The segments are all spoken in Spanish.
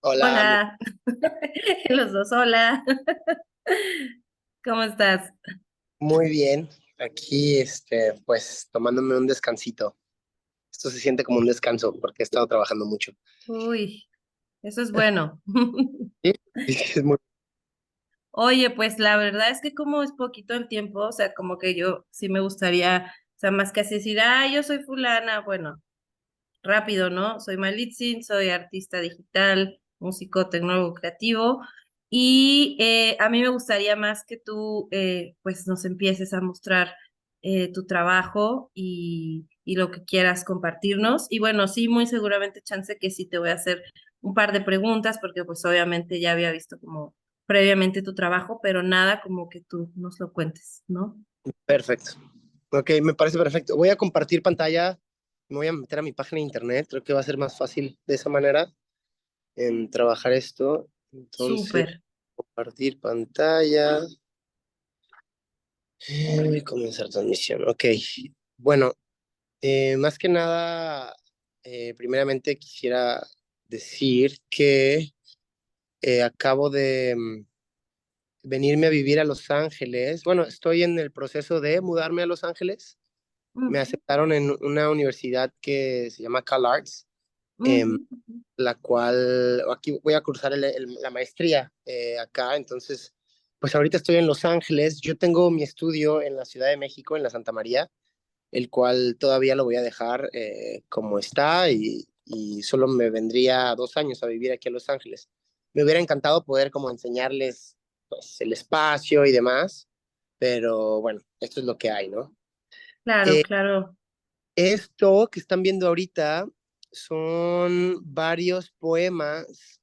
Hola, Hola, los dos, hola. ¿Cómo estás? muy bien. Aquí, pues, tomándome un descansito. Esto se siente como un descanso porque he estado trabajando mucho. Uy, eso es bueno. Sí, sí, es muy Oye, pues la verdad es que como es poquito el tiempo, o sea, como que yo sí me gustaría, o sea, más que así decir, yo soy fulana, bueno, rápido, ¿no? Soy Malitzin, soy artista digital, músico, tecnólogo creativo, y a mí me gustaría más que tú, pues, nos empieces a mostrar tu trabajo y lo que quieras compartirnos. Y bueno, sí, muy seguramente chance que sí te voy a hacer un par de preguntas, porque pues obviamente ya había visto como previamente tu trabajo, pero nada como que tú nos lo cuentes, ¿no? perfecto. Ok, me parece perfecto. Voy a compartir pantalla. Me voy a meter a mi página de internet. Creo que va a ser más fácil de esa manera en trabajar esto. Entonces, Súper. compartir pantalla y comenzar transmisión. Ok, bueno, más que nada, primeramente quisiera decir que acabo de venirme a vivir a Los Ángeles. Bueno, estoy en el proceso de mudarme a Los Ángeles. Me Ujú, aceptaron en una universidad que se llama CalArts, ujú, ujú. la cual aquí voy a cursar la maestría acá. Entonces, pues ahorita estoy en Los Ángeles. Yo tengo mi estudio en la Ciudad de México, en la Santa María, el cual todavía lo voy a dejar como está y solo me vendría 2 años a vivir aquí a Los Ángeles. Me hubiera encantado poder como enseñarles pues el espacio y demás, pero bueno, esto es lo que hay, ¿no? Claro, Eh, claro. Esto que están viendo ahorita son varios poemas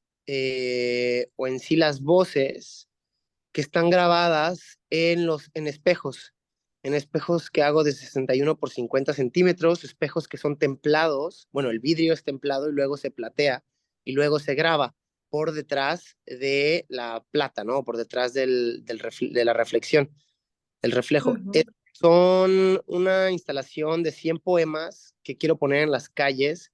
o en sí las voces que están grabadas en espejos que hago de 61 por 50 centímetros, espejos que son templados, bueno, el vidrio es templado y luego se platea y luego se graba por detrás de la plata, ¿no? Por detrás de la reflexión, el reflejo. Ujú. Son una instalación de 100 poemas que quiero poner en las calles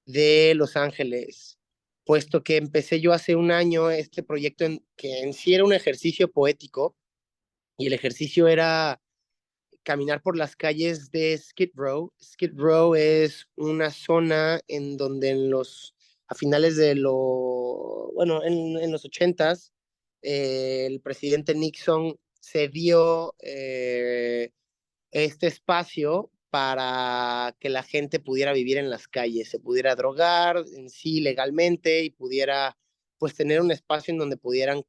de Los Ángeles, puesto que empecé yo hace un año este proyecto que en sí era un ejercicio poético y el ejercicio era caminar por las calles de Skid Row. Skid Row es una zona en donde a finales bueno, en los ochentas, el presidente Nixon cedió este espacio para que la gente pudiera vivir en las calles, se pudiera drogar en sí legalmente y pudiera pues tener un espacio en donde pudieran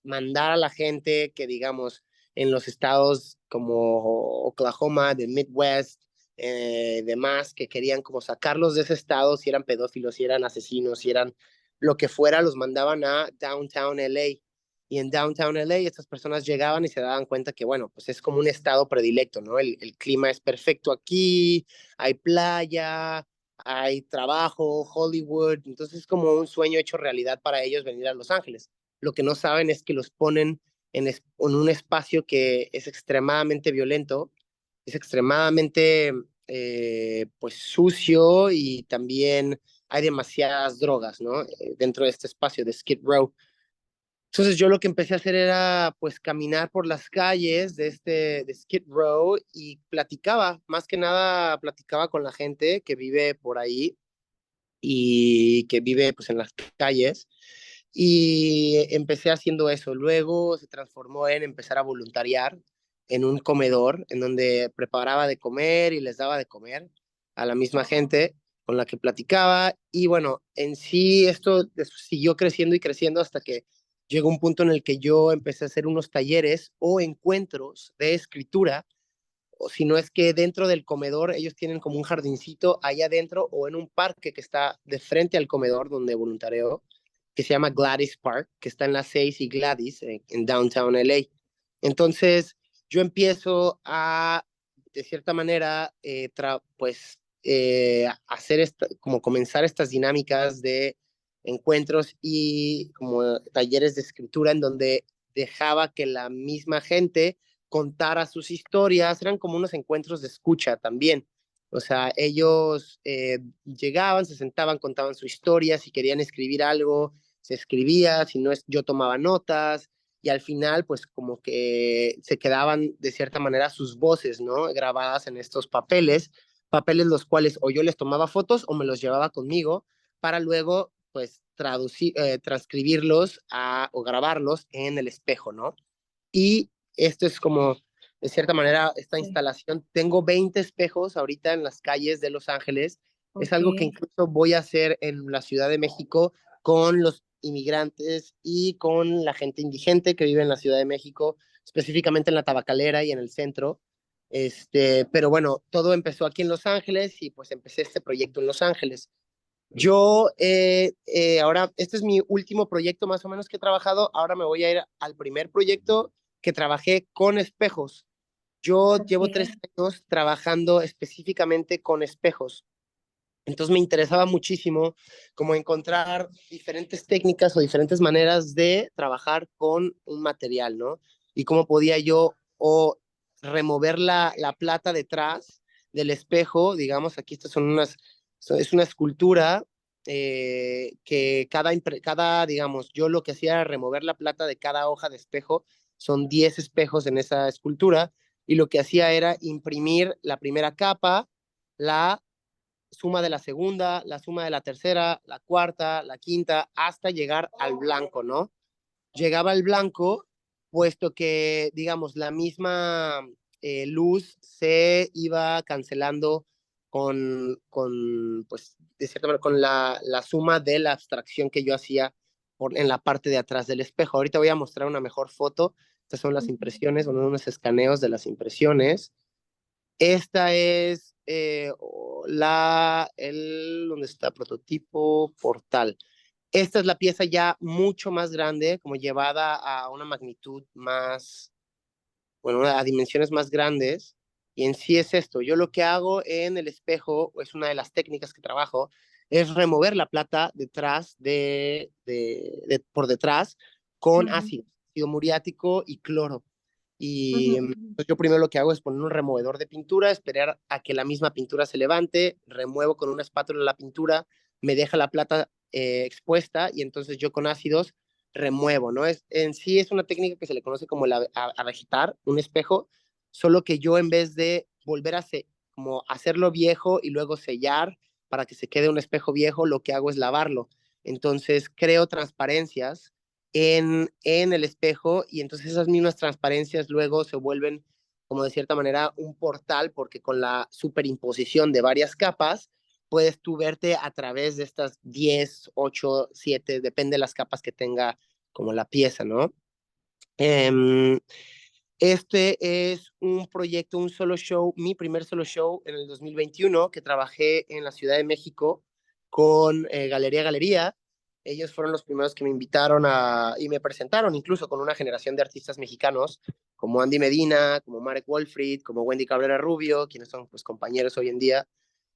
mandar a la gente que digamos en los estados como Oklahoma, del Midwest, demás, que querían como sacarlos de ese estado, si eran pedófilos, si eran asesinos, si eran lo que fuera, los mandaban a Downtown LA. Y en Downtown LA estas personas llegaban y se daban cuenta que, bueno, pues es como un estado predilecto, ¿no? El clima es perfecto aquí, hay playa, hay trabajo, Hollywood, entonces es como un sueño hecho realidad para ellos venir a Los Ángeles. Lo que no saben es que los ponen en un espacio que es extremadamente violento, es extremadamente pues sucio y también hay demasiadas drogas, ¿no? Dentro de este espacio de Skid Row. Entonces yo lo que empecé a hacer era pues caminar por las calles de Skid Row y platicaba, más que nada platicaba con la gente que vive por ahí y que vive pues en las calles y empecé haciendo eso. Luego se transformó en empezar a voluntariar en un comedor en donde preparaba de comer y les daba de comer a la misma gente con la que platicaba. Y bueno, en sí esto siguió creciendo y creciendo hasta que llegó un punto en el que yo empecé a hacer unos talleres o encuentros de escritura, o si no es que dentro del comedor ellos tienen como un jardincito allá adentro o en un parque que está de frente al comedor donde voluntareo, que se llama Gladys Park, que está en la 6 y Gladys, en Downtown LA. Entonces, yo empiezo a, de cierta manera, pues, hacer como comenzar estas dinámicas de encuentros y como talleres de escritura en donde dejaba que la misma gente contara sus historias, eran como unos encuentros de escucha también. O sea, ellos llegaban, se sentaban, contaban su historia, si querían escribir algo, se escribía, si no es, yo tomaba notas y al final pues como que se quedaban de cierta manera sus voces, ¿no? Grabadas en estos papeles, papeles los cuales o yo les tomaba fotos o me los llevaba conmigo para luego pues transcribirlos o grabarlos en el espejo, ¿no? Y esto es como, de cierta manera, esta Sí. instalación, tengo 20 espejos ahorita en las calles de Los Ángeles, es Ok. algo que incluso voy a hacer en la Ciudad de México con los inmigrantes y con la gente indigente que vive en la Ciudad de México, específicamente en la Tabacalera y en el centro. Pero bueno, todo empezó aquí en Los Ángeles y pues empecé este proyecto en Los Ángeles. Yo ahora, este es mi último proyecto más o menos que he trabajado. Ahora me voy a ir al primer proyecto que trabajé con espejos. Yo Ok. llevo 3 años trabajando específicamente con espejos. Entonces me interesaba muchísimo como encontrar diferentes técnicas o diferentes maneras de trabajar con un material, ¿no? Y cómo podía yo o remover la plata detrás del espejo, digamos, aquí estas son es una escultura que digamos, yo lo que hacía era remover la plata de cada hoja de espejo, son 10 espejos en esa escultura, y lo que hacía era imprimir la primera capa, la suma de la segunda, la suma de la tercera, la cuarta, la quinta, hasta llegar al blanco, ¿no? Llegaba al blanco, puesto que, digamos, la misma luz se iba cancelando pues, de cierta manera, con la suma de la abstracción que yo hacía en la parte de atrás del espejo. Ahorita voy a mostrar una mejor foto. Estas son las impresiones, son unos escaneos de las impresiones. Esta es donde está prototipo portal. Esta es la pieza ya mucho más grande, como llevada a una magnitud más, bueno, a dimensiones más grandes. Y en sí es esto. Yo lo que hago en el espejo, es una de las técnicas que trabajo, es remover la plata detrás por detrás con Ujú, ácido muriático y cloro. Y ujú, pues yo primero lo que hago es poner un removedor de pintura, esperar a que la misma pintura se levante, remuevo con una espátula la pintura, me deja la plata expuesta y entonces yo con ácidos remuevo, ¿no? En sí es una técnica que se le conoce como a vegetar, un espejo, solo que yo en vez de volver como hacerlo viejo y luego sellar para que se quede un espejo viejo, lo que hago es lavarlo. Entonces creo transparencias en el espejo y entonces esas mismas transparencias luego se vuelven como de cierta manera un portal porque con la superimposición de varias capas puedes tú verte a través de estas 10 8 7 depende de las capas que tenga como la pieza, ¿no? Eh, este es un proyecto, un solo show, mi primer solo show en el 2021 que trabajé en la Ciudad de México con Galería. Ellos fueron los primeros que me invitaron y me presentaron incluso con una generación de artistas mexicanos como Andy Medina, como Marek Wolfried, como Wendy Cabrera Rubio, quienes son pues compañeros hoy en día.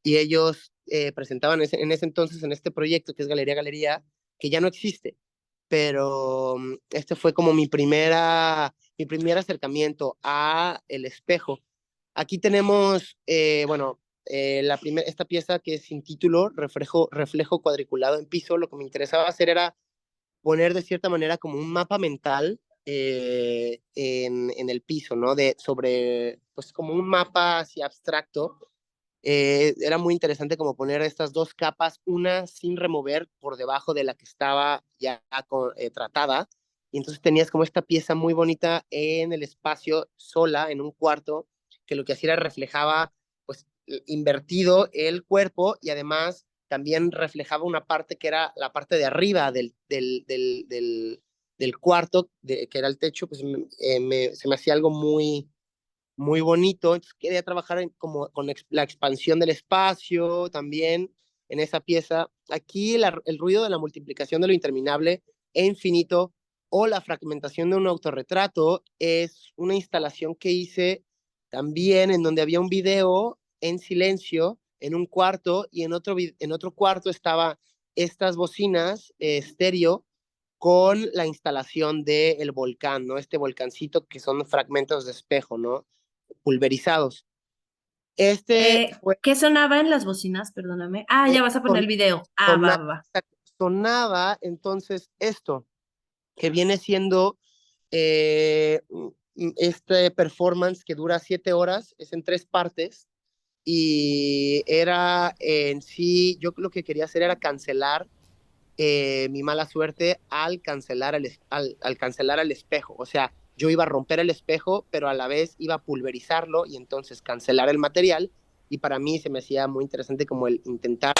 Y ellos presentaban en ese entonces en este proyecto que es Galería, que ya no existe, pero este fue como mi primer acercamiento a el espejo. Aquí tenemos, bueno, esta pieza que es sin título, reflejo cuadriculado en piso. Lo que me interesaba hacer era poner de cierta manera como un mapa mental en el piso, ¿no? Pues como un mapa así abstracto. Era muy interesante como poner estas dos capas, una sin remover por debajo de la que estaba ya tratada. Y entonces tenías como esta pieza muy bonita en el espacio, sola, en un cuarto, que lo que hacía era reflejaba, pues, invertido el cuerpo y además también reflejaba una parte que era la parte de arriba del cuarto, que era el techo, pues se me hacía algo muy bonito. Entonces quería trabajar como con la expansión del espacio también en esa pieza. Aquí el ruido de la multiplicación de lo interminable e infinito o la fragmentación de un autorretrato es una instalación que hice también en donde había un video en silencio en un cuarto y en otro cuarto estaba estas bocinas estéreo con la instalación del volcán, ¿no? Este volcancito que son fragmentos de espejo, ¿no? Pulverizados. Este fue ¿Qué sonaba en las bocinas? Perdóname. Ah, ya vas a poner son, el video. Ah, va, sonar, va, va. sonaba entonces esto, que viene siendo este performance que dura 7 horas, es en 3 partes, y era en sí, yo lo que quería hacer era cancelar mi mala suerte al cancelar al cancelar el espejo. O sea, yo iba a romper el espejo, pero a la vez iba a pulverizarlo y entonces cancelar el material. Y para mí se me hacía muy interesante como el intentar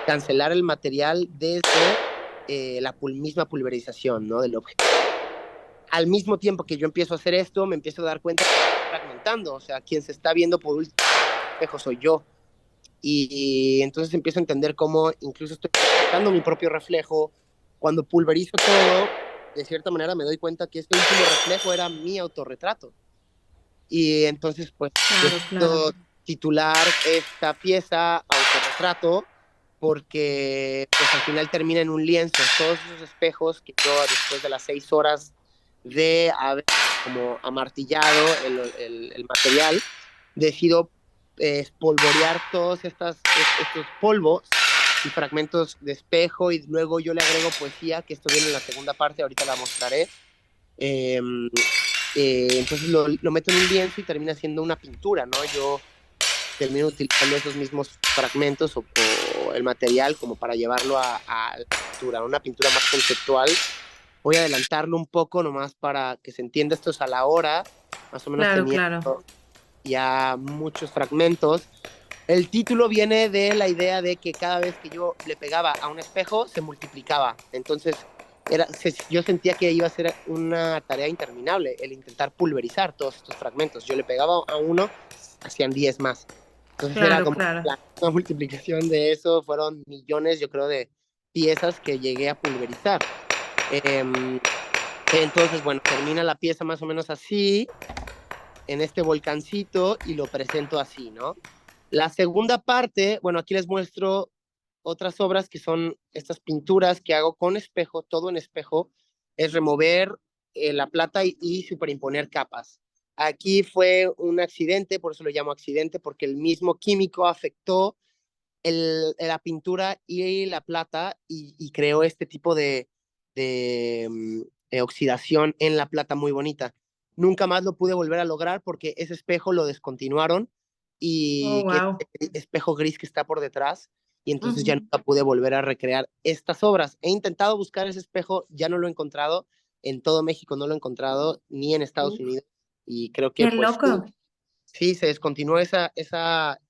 cancelar el material desde la misma pulverización, ¿no? Del objeto. Al mismo tiempo que yo empiezo a hacer esto, me empiezo a dar cuenta que estoy fragmentando. O sea, quien se está viendo por último espejo soy yo. Y entonces empiezo a entender cómo incluso estoy fragmentando mi propio reflejo. Cuando pulverizo todo, de cierta manera me doy cuenta que este último reflejo era mi autorretrato. Y entonces, pues, decido titular esta pieza autorretrato porque, pues, al final termina en un lienzo. Todos esos espejos que yo, después de las 6 horas de haber como amartillado el material, decido espolvorear todos estos polvos y fragmentos de espejo, y luego yo le agrego poesía, que esto viene en la segunda parte, ahorita la mostraré. Eh, entonces lo meto en un lienzo y termina siendo una pintura, ¿no? Yo termino utilizando esos mismos fragmentos o el material como para llevarlo a la pintura, una pintura más conceptual. Voy a adelantarlo un poco nomás para que se entienda, esto es a la hora, más o menos tenía ya muchos fragmentos. El título viene de la idea de que cada vez que yo le pegaba a un espejo se multiplicaba. Entonces yo sentía que iba a ser una tarea interminable el intentar pulverizar todos estos fragmentos. Yo le pegaba a uno, hacían 10 más. Entonces era como la multiplicación de eso, fueron millones, yo creo, de piezas que llegué a pulverizar. Entonces, bueno, termina la pieza más o menos así, en este volcancito, y lo presento así, ¿no? La segunda parte, bueno, aquí les muestro otras obras que son estas pinturas que hago con espejo, todo en espejo, es remover la plata y superimponer capas. Aquí fue un accidente, por eso lo llamo accidente, porque el mismo químico afectó la pintura y la plata y creó este tipo de oxidación en la plata muy bonita. Nunca más lo pude volver a lograr porque ese espejo lo descontinuaron y que este espejo gris que está por detrás, y entonces ya nunca pude volver a recrear estas obras. He intentado buscar ese espejo, ya no lo he encontrado, en todo México no lo he encontrado, ni en Estados Unidos, y creo que pues sí, se descontinuó ese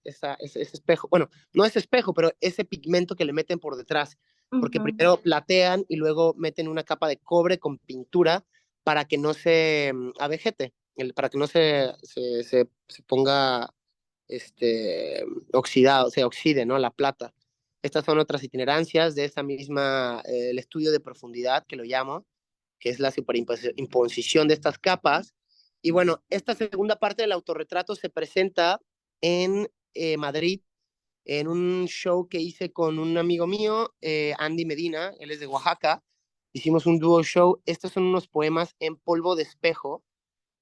espejo. Bueno, no ese espejo, pero ese pigmento que le meten por detrás, porque primero platean y luego meten una capa de cobre con pintura para que no se avejete, para que no se ponga oxidado, se oxide, ¿no? La plata. Estas son otras itinerancias de esa misma, el estudio de profundidad, que lo llamo, que es la superimposición de estas capas. Y bueno, esta segunda parte del autorretrato se presenta en Madrid, en un show que hice con un amigo mío, Andy Medina, él es de Oaxaca. Hicimos un dúo show. Estos son unos poemas en polvo de espejo,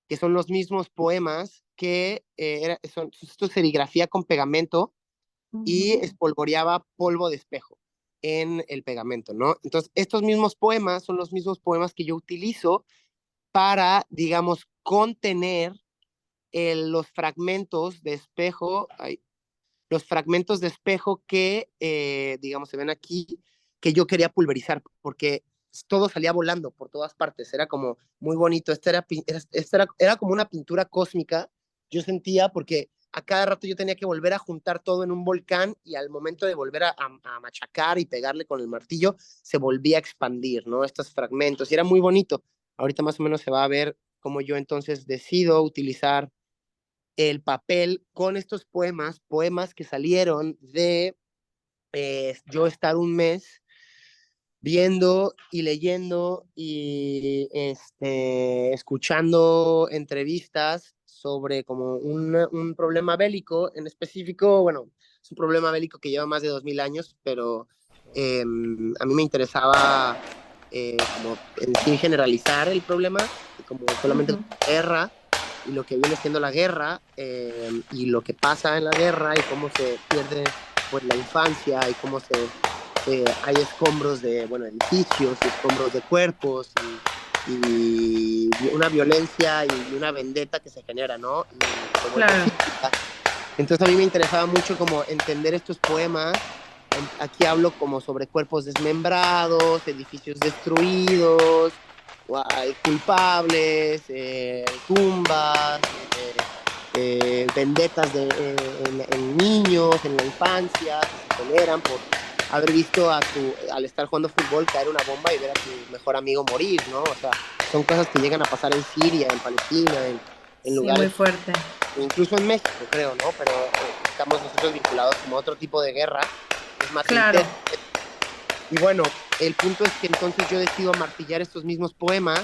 que son los mismos poemas que esto serigrafía con pegamento y espolvoreaba polvo de espejo en el pegamento, ¿no? Entonces, estos mismos poemas son los mismos poemas que yo utilizo para, digamos, contener los fragmentos de espejo, los fragmentos de espejo que, digamos, se ven aquí, que yo quería pulverizar, porque todo salía volando por todas partes, era como muy bonito, era como una pintura cósmica, yo sentía, porque a cada rato yo tenía que volver a juntar todo en un volcán, y al momento de volver a machacar y pegarle con el martillo, se volvía a expandir, ¿no? Estos fragmentos, y era muy bonito. Ahorita más o menos se va a ver cómo yo entonces decido utilizar el papel con estos poemas que salieron de yo estar un mes viendo y leyendo y escuchando entrevistas sobre como un problema bélico en específico. Bueno, es un problema bélico que lleva más de 2000 años, pero a mí me interesaba como en sí generalizar el problema, como solamente guerra y lo que viene siendo la guerra, y lo que pasa en la guerra y cómo se pierde pues la infancia y cómo se hay escombros de, bueno, edificios, y escombros de cuerpos y una violencia y una vendetta que se genera, ¿no? Y se vuelve Claro. física. Entonces a mí me interesaba mucho como entender estos poemas. Aquí hablo como sobre cuerpos desmembrados, edificios destruidos, culpables, tumbas, vendetas en niños, en la infancia, que se generan por haber visto al estar jugando fútbol caer una bomba y ver a tu mejor amigo morir, ¿no? O sea, son cosas que llegan a pasar en Siria, en Palestina, en Sí, muy lugares, fuerte. incluso en México, creo, ¿no? Pero estamos nosotros vinculados como a otro tipo de guerra, que es más intensa. Claro. Y bueno, el punto es que entonces yo decido martillar estos mismos poemas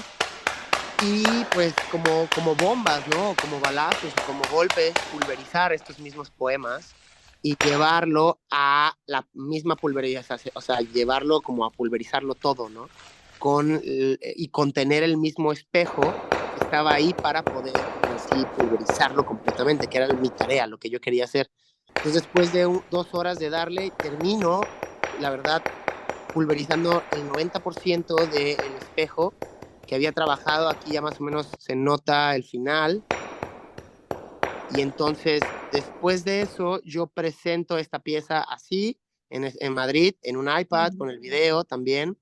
y pues como bombas, ¿no? Como balazos o como golpes, pulverizar estos mismos poemas y llevarlo a la misma pulverización, o sea, llevarlo como a pulverizarlo todo, ¿no? Y contener el mismo espejo que estaba ahí para poder así pulverizarlo completamente, que era mi tarea, lo que yo quería hacer. Entonces, después de 2 horas de darle, termino, la verdad, pulverizando el 90% del espejo que había trabajado. Aquí ya más o menos se nota el final. Y entonces, después de eso, yo presento esta pieza así en Madrid, en un iPad, Ujú. con el video también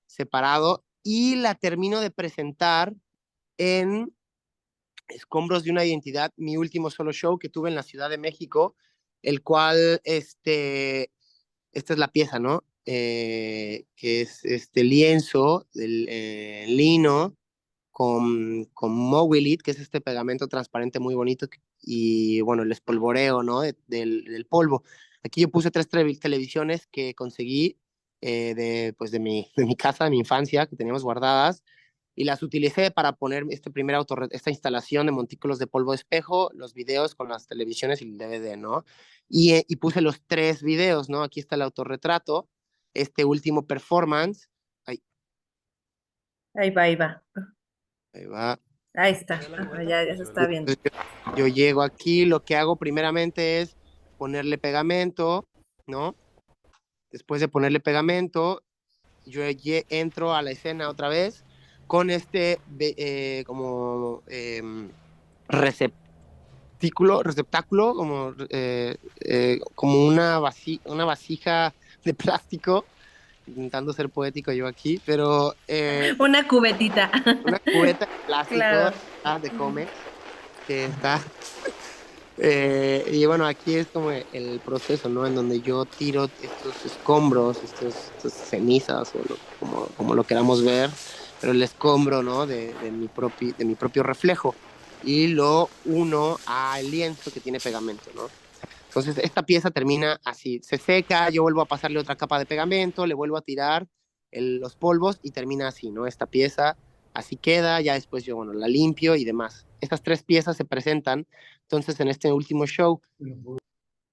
separado, y la termino de presentar en Escombros de una Identidad, mi último solo show que tuve en la Ciudad de México, el cual, esta es la pieza, ¿no? Que es este lienzo del lino con Mowilit, que es este pegamento transparente muy bonito, y bueno, el espolvoreo, ¿no? Del polvo. Aquí yo puse 3 televisiones que conseguí pues de mi casa, de mi infancia, que teníamos guardadas, y las utilicé para poner esta instalación de montículos de polvo de espejo, los videos con las televisiones y el DVD, ¿no? Y puse los 3 videos, ¿no? Aquí está el autorretrato, este último performance. Ahí, Ahí va, ahí va. ahí va. Ahí está. Ajá, ya se está viendo. Entonces yo llego aquí, lo que hago primeramente es ponerle pegamento, ¿no? Después de ponerle pegamento, yo entro a la escena otra vez con como receptáculo, como una vasija de plástico, intentando ser poético yo aquí, pero Una cubetita. una cubeta de plástico Claro. de Comex que está. Y bueno, aquí es como el proceso, ¿no? En donde yo tiro estos escombros, estas cenizas o como lo queramos ver, pero el escombro, ¿no? De mi propio reflejo y lo uno al lienzo que tiene pegamento, ¿no? Entonces, esta pieza termina así, se seca, yo vuelvo a pasarle otra capa de pegamento, le vuelvo a tirar los polvos y termina así, ¿no? Esta pieza así queda, ya después yo, bueno, la limpio y demás. Estas 3 piezas se presentan entonces en este último show.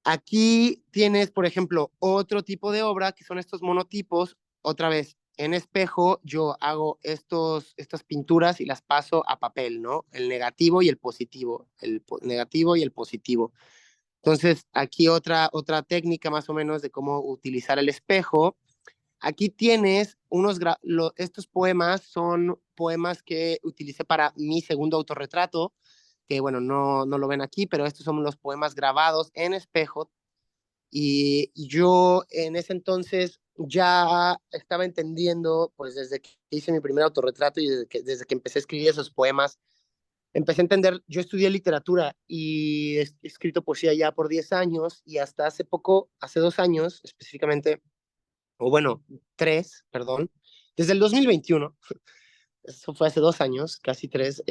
Aquí tienes, por ejemplo, otro tipo de obra que son estos monotipos. Otra vez, en espejo yo hago estas pinturas y las paso a papel, ¿no? El negativo y el positivo, negativo y el positivo. Entonces, aquí otra técnica más o menos de cómo utilizar el espejo. Aquí tienes estos poemas son poemas que utilicé para mi segundo autorretrato, que bueno, no lo ven aquí, pero estos son los poemas grabados en espejo. Y yo en ese entonces ya estaba entendiendo, pues desde que hice mi primer autorretrato y desde que empecé a escribir esos poemas, empecé a entender, yo estudié literatura y he escrito poesía ya por 10 años y hasta hace poco, hace 2 años específicamente, o bueno, 3, perdón, desde el 2021, eso fue hace 2 años, casi 3,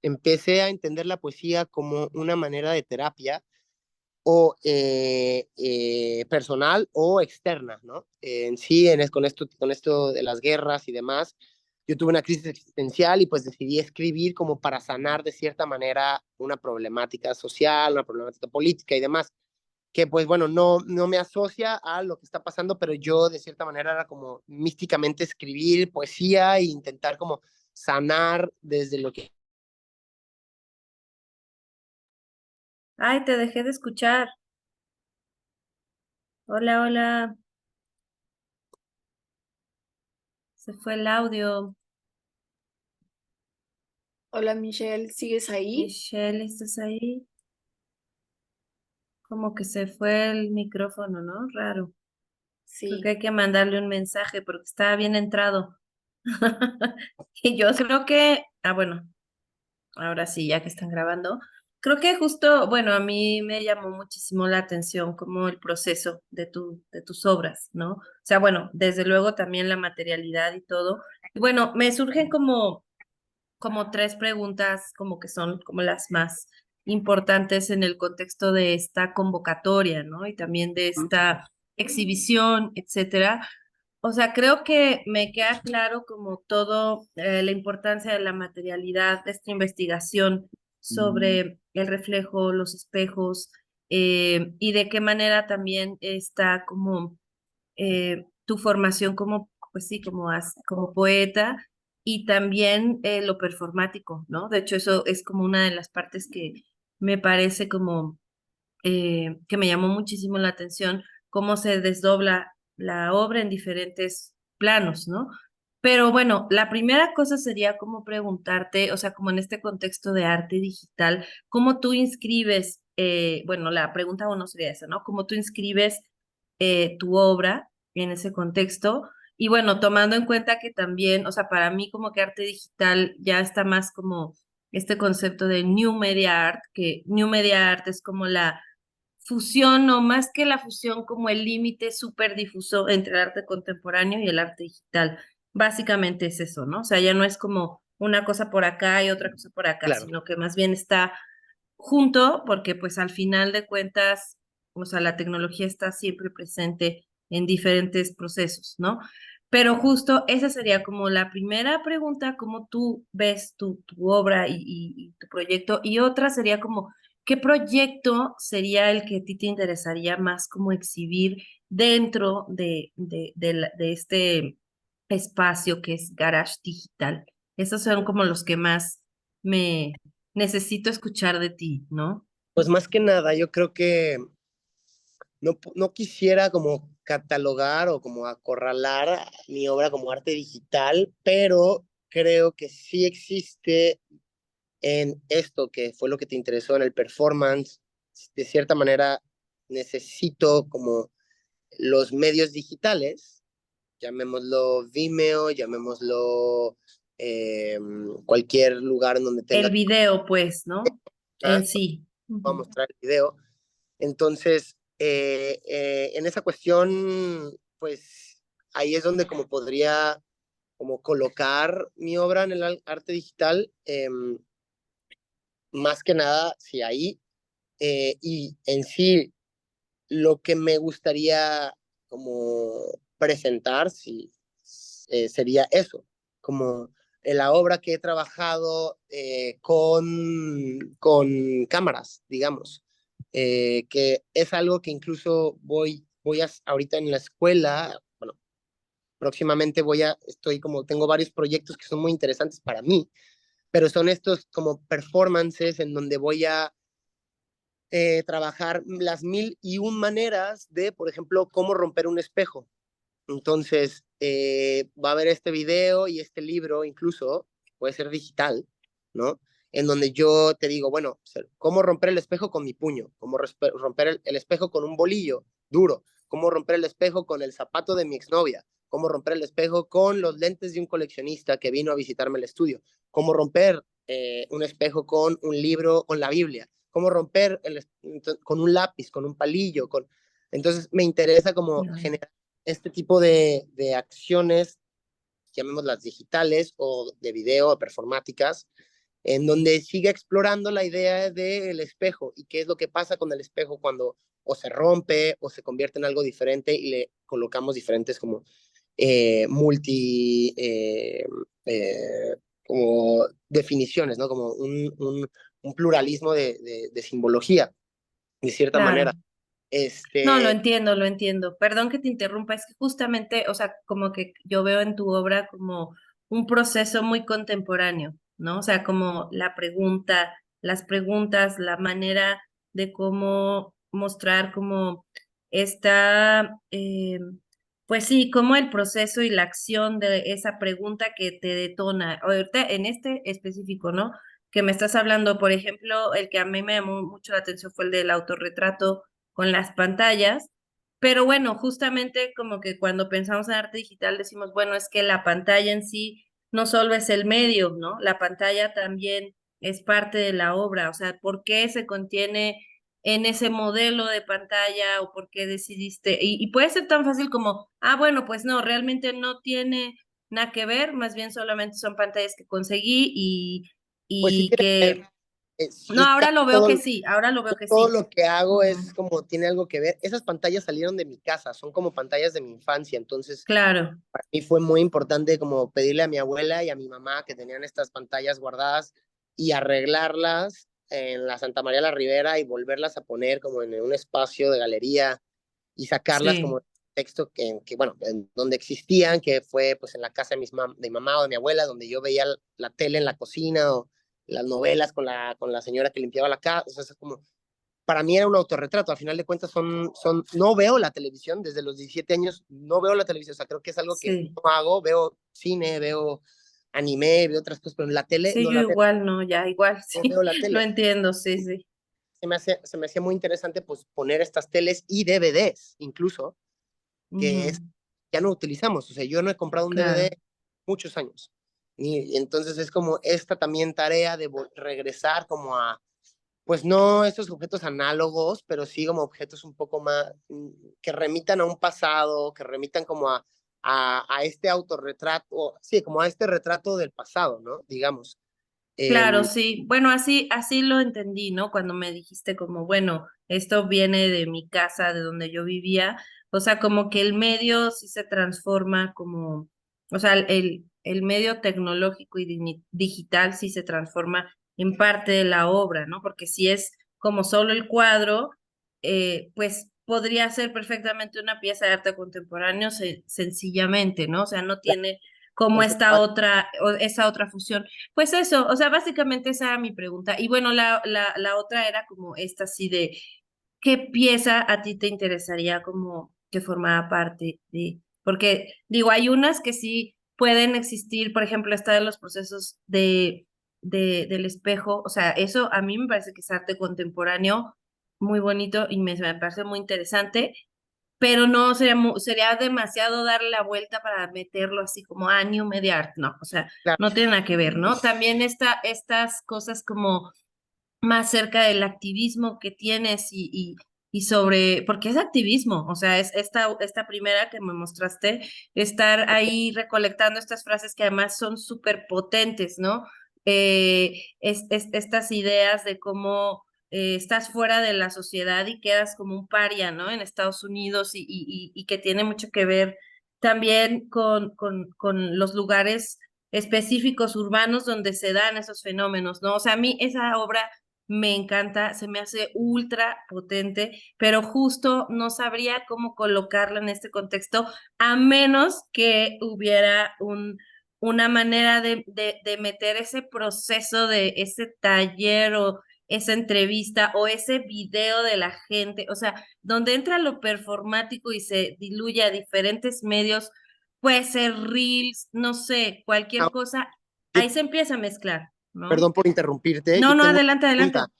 empecé a entender la poesía como una manera de terapia o personal o externa, ¿no? En sí, con esto de las guerras y demás, yo tuve una crisis existencial y pues decidí escribir como para sanar de cierta manera una problemática social, una problemática política y demás, que pues bueno, no me asocia a lo que está pasando, pero yo de cierta manera era como místicamente escribir poesía e intentar como sanar desde lo que. Ay, te dejé de escuchar. Hola, hola. Se fue el audio. Hola Michelle, ¿sigues ahí? Michelle, ¿estás ahí? Como que se fue el micrófono, ¿no? Raro. Creo que Sí. hay que mandarle un mensaje porque estaba bien entrado. Y yo creo que, bueno, ahora sí, ya que están grabando, creo que justo, bueno, a mí me llamó muchísimo la atención como el proceso de tus obras, ¿no? O sea, bueno, desde luego también la materialidad y todo. Y bueno, me surgen como tres preguntas, como que son como las más importantes en el contexto de esta convocatoria, ¿no? Y también de esta exhibición, etcétera. O sea, creo que me queda claro como todo la importancia de la materialidad de esta investigación sobre el reflejo, los espejos, y de qué manera también está como tu formación como, pues sí, como poeta y también lo performático, ¿no? De hecho, eso es como una de las partes que me parece como que me llamó muchísimo la atención, cómo se desdobla la obra en diferentes planos, ¿no? Pero bueno, la primera cosa sería como preguntarte, o sea, como en este contexto de arte digital, ¿cómo tú inscribes, bueno, la pregunta uno sería esa, ¿no? ¿Cómo tú inscribes tu obra en ese contexto? Y bueno, tomando en cuenta que también, o sea, para mí como que arte digital ya está más como este concepto de New Media Art, que New Media Art es como la fusión, o más que la fusión, como el límite súper difuso entre el arte contemporáneo y el arte digital. Básicamente es eso, ¿no? O sea, ya no es como una cosa por acá y otra cosa por acá, Claro. sino que más bien está junto, porque pues al final de cuentas, o sea, la tecnología está siempre presente en diferentes procesos, ¿no? Pero justo esa sería como la primera pregunta, cómo tú ves tu obra y tu proyecto, y otra sería como, ¿qué proyecto sería el que a ti te interesaría más como exhibir dentro de este espacio que es Garage Digital? Esos son como los que más me necesito escuchar de ti, ¿no? Pues más que nada, yo creo que no quisiera como catalogar o como acorralar mi obra como arte digital, pero creo que sí existe en esto que fue lo que te interesó en el performance. De cierta manera, necesito como los medios digitales, llamémoslo Vimeo, llamémoslo eh, cualquier lugar en donde El tenga que video, pues, ¿no? En sí. a Ujú. mostrar el video. Entonces, en esa cuestión, pues ahí es donde como podría como colocar mi obra en el arte digital, más que nada, sí, ahí. Y en sí, lo que me gustaría como presentar, sí, sería eso, como en la obra que he trabajado con cámaras, digamos, que es algo que incluso voy a, ahorita en la escuela, bueno, próximamente estoy como, tengo varios proyectos que son muy interesantes para mí, pero son estos como performances en donde voy a trabajar las mil y un maneras de, por ejemplo, cómo romper un espejo. Entonces, va a haber este video y este libro, incluso, puede ser digital, ¿no? En donde yo te digo, bueno, cómo romper el espejo con mi puño, cómo romper el espejo con un bolillo duro, cómo romper el espejo con el zapato de mi exnovia, cómo romper el espejo con los lentes de un coleccionista que vino a visitarme el estudio, cómo romper un espejo con un libro, con la Biblia, cómo romper con un lápiz, con un palillo, con... Entonces me interesa como Ya. generar este tipo de acciones, llamémoslas digitales o de video, o performáticas, en donde siga explorando la idea del espejo y qué es lo que pasa con el espejo cuando o se rompe o se convierte en algo diferente y le colocamos diferentes como multi, como definiciones, ¿no? Como un pluralismo de simbología, de cierta manera. Claro. No, lo Este, entiendo, lo entiendo. Perdón que te interrumpa, es que justamente, o sea, como que yo veo en tu obra como un proceso muy contemporáneo, ¿no? O sea, como la pregunta, las preguntas, la manera de cómo mostrar como esta Pues sí, como el proceso y la acción de esa pregunta que te detona. Ahorita en este específico, ¿no? Que me estás hablando, por ejemplo, el que a mí me llamó mucho la atención fue el del autorretrato con las pantallas. Pero bueno, justamente como que cuando pensamos en arte digital decimos, bueno, es que la pantalla en sí no solo es el medio, ¿no? La pantalla también es parte de la obra. O sea, ¿por qué se contiene en ese modelo de pantalla o por qué decidiste? Y puede ser tan fácil como, ah, bueno, pues no, realmente no tiene nada que ver, más bien solamente son pantallas que conseguí Pues sí y tiene que ver, que, no, sí, ahora casi lo veo que sí, ahora lo veo que todo sí. lo que hago es Ujú. como tiene algo que ver. Esas pantallas salieron de mi casa, son como pantallas de mi infancia, entonces Claro, para mí fue muy importante como pedirle a mi abuela y a mi mamá que tenían estas pantallas guardadas y arreglarlas en la Santa María la Ribera y volverlas a poner como en un espacio de galería y sacarlas como sí, texto bueno, en donde existían, que fue pues en la casa de, de mi mamá o de mi abuela, donde yo veía la tele en la cocina o las novelas con la señora que limpiaba la casa. O sea, es como, para mí era un autorretrato. Al final de cuentas no veo la televisión desde los 17 años, no veo la televisión. O sea, creo que es algo que sí. no hago. Veo cine, veo anime, veo otras cosas, pero en la tele Sí, no yo la veo, igual, no, ya igual, no sí, veo la lo tele. entiendo, sí, sí. Se me hacía muy interesante pues poner estas teles y DVDs incluso, que es, Ujú, ya no utilizamos. O sea, yo no he comprado un claro. DVD muchos años. Y entonces es como esta también tarea de regresar como a, pues no estos objetos análogos, pero sí como objetos un poco más que remitan a un pasado, que remitan como a este autorretrato, sí, como a este retrato del pasado, ¿no? Digamos. Claro, Eh, sí. Bueno, así lo entendí, ¿no? Cuando me dijiste como, bueno, esto viene de mi casa, de donde yo vivía. O sea, como que el medio sí se transforma como, o sea, el medio tecnológico y digital sí se transforma en parte de la obra, ¿no? Porque si es como solo el cuadro, pues podría ser perfectamente una pieza de arte contemporáneo sencillamente, ¿no? O sea, no tiene como esa otra fusión. Pues eso, o sea, básicamente esa era mi pregunta. Y bueno, la otra era como esta, así de, ¿qué pieza a ti te interesaría como que formara parte de? Porque digo, hay unas que sí pueden existir, por ejemplo, esta de los procesos del espejo, o sea, eso a mí me parece que es arte contemporáneo muy bonito y me parece muy interesante, pero no sería demasiado darle la vuelta para meterlo así como New Media Art, no, o sea, claro, no tiene nada que ver, ¿no? También estas cosas como más cerca del activismo que tienes y sobre, porque es activismo, o sea, es esta primera que me mostraste, estar ahí recolectando estas frases que además son súper potentes, ¿no? Estas ideas de cómo estás fuera de la sociedad y quedas como un paria, ¿no? En Estados Unidos y que tiene mucho que ver también con los lugares específicos urbanos donde se dan esos fenómenos, ¿no? O sea, a mí esa obra me encanta, se me hace ultra potente, pero justo no sabría cómo colocarla en este contexto, a menos que hubiera una manera de meter ese proceso de ese taller o esa entrevista o ese video de la gente, o sea, donde entra lo performático y se diluye a diferentes medios, puede ser reels, no sé, cualquier ahora, cosa, yo, ahí se empieza a mezclar, ¿no? perdón por interrumpirte, No, yo no, tengo adelante, una adelante. pregunta.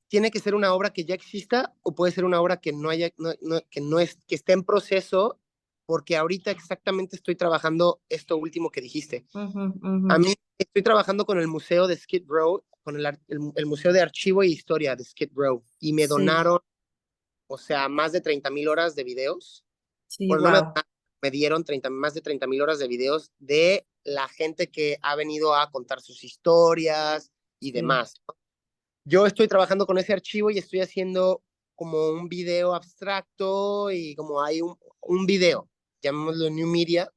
¿Tiene que ser una obra que ya exista o puede ser una obra que no haya, que no es, que esté en proceso? Porque ahorita exactamente estoy trabajando esto último que dijiste. Ujú, ujú. A mí estoy trabajando con el museo de Skid Row, con el Museo de Archivo y Historia de Skid Row, y me Sí, donaron, o sea, más de 30,000 horas de videos. sí, Bueno, no me wow. donaron, me dieron más de 30,000 horas de videos de la gente que ha venido a contar sus historias y Sí, demás. Yo estoy trabajando con ese archivo y estoy haciendo como un video abstracto y como hay un video, llamémoslo New Media,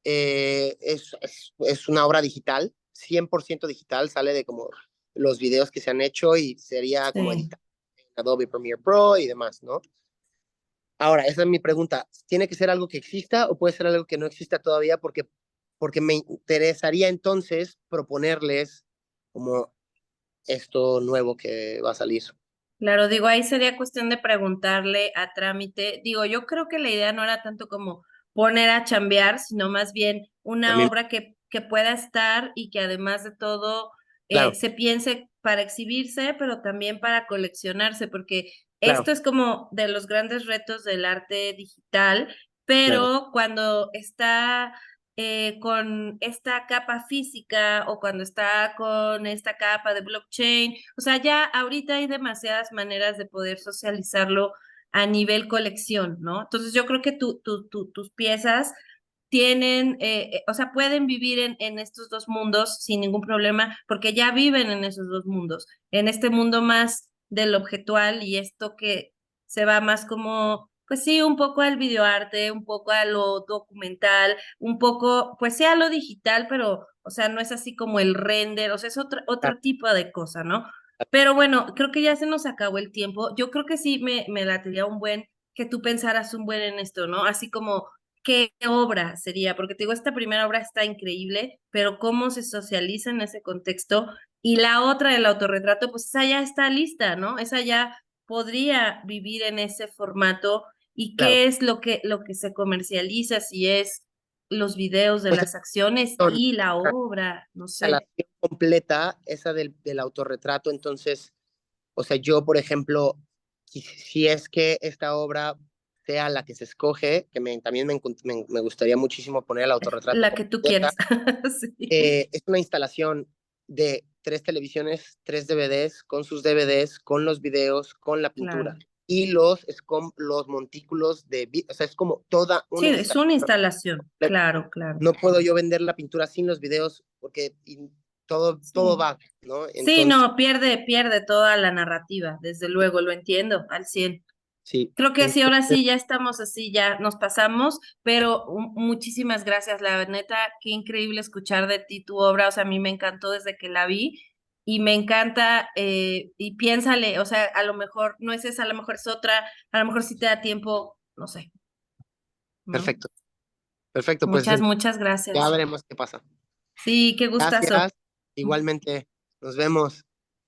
es una obra digital, 100% digital, sale de como los videos que se han hecho y sería como sí. editar en Adobe Premiere Pro y demás, ¿no? Ahora, esa es mi pregunta. ¿Tiene que ser algo que exista o puede ser algo que no exista todavía? Porque me interesaría entonces proponerles como esto nuevo que va a salir. Claro, digo, ahí sería cuestión de preguntarle a trámite. Digo, yo creo que la idea no era tanto como poner a chambear, sino más bien una También, obra que pueda estar y que además de todo claro, se piense para exhibirse, pero también para coleccionarse, porque claro, esto es como de los grandes retos del arte digital, claro, pero cuando está con esta capa física o cuando está con esta capa de blockchain, o sea, ya ahorita hay demasiadas maneras de poder socializarlo a nivel colección, ¿no? Entonces yo creo que tus piezas tienen, o sea, pueden vivir en estos dos mundos sin ningún problema, porque ya viven en esos dos mundos, en este mundo más del objetual y esto que se va más como, pues sí, un poco al videoarte, un poco a lo documental, un poco, pues sí, a lo digital, pero, o sea, no es así como el render, o sea, es claro. otro tipo de cosa, ¿no? Pero bueno, creo que ya se nos acabó el tiempo. Yo creo que sí me latería un buen que tú pensaras un buen en esto, ¿no? Así como, ¿qué obra sería? Porque te digo, esta primera obra está increíble, pero cómo se socializa en ese contexto. Y la otra, el autorretrato, pues esa ya está lista, ¿no? Esa ya podría vivir en ese formato. ¿Y Claro. qué es lo que se comercializa? Si es los videos de Pues las acciones son y la una obra, no sé. instalación completa, esa del autorretrato. Entonces, o sea, yo, por ejemplo, si es que esta obra sea la que se escoge, que también me gustaría muchísimo poner el autorretrato La que tú completa, quieras. Sí, es una instalación de 3 televisiones, 3 DVDs, con sus DVDs, con los videos, con la pintura. claro. Y los montículos o sea, es como toda Sí, una es instalación una instalación. completa. Claro, claro. No puedo yo vender la pintura sin los videos porque todo Sí. va, ¿no? Sí, Entonces, no, pierde toda la narrativa, desde luego, lo entiendo al 100. sí. Creo que sí, ahora Entonces, sí, ya estamos así, ya nos pasamos, pero muchísimas gracias, la neta, qué increíble escuchar de ti tu obra, o sea, a mí me encantó desde que la vi y me encanta, y piénsale, o sea, a lo mejor no es esa, a lo mejor es otra, a lo mejor sí te da tiempo, no sé, ¿no? perfecto, perfecto. Pues Muchas ya gracias. veremos qué pasa. Sí, qué gustazo. Gracias. Igualmente, nos vemos.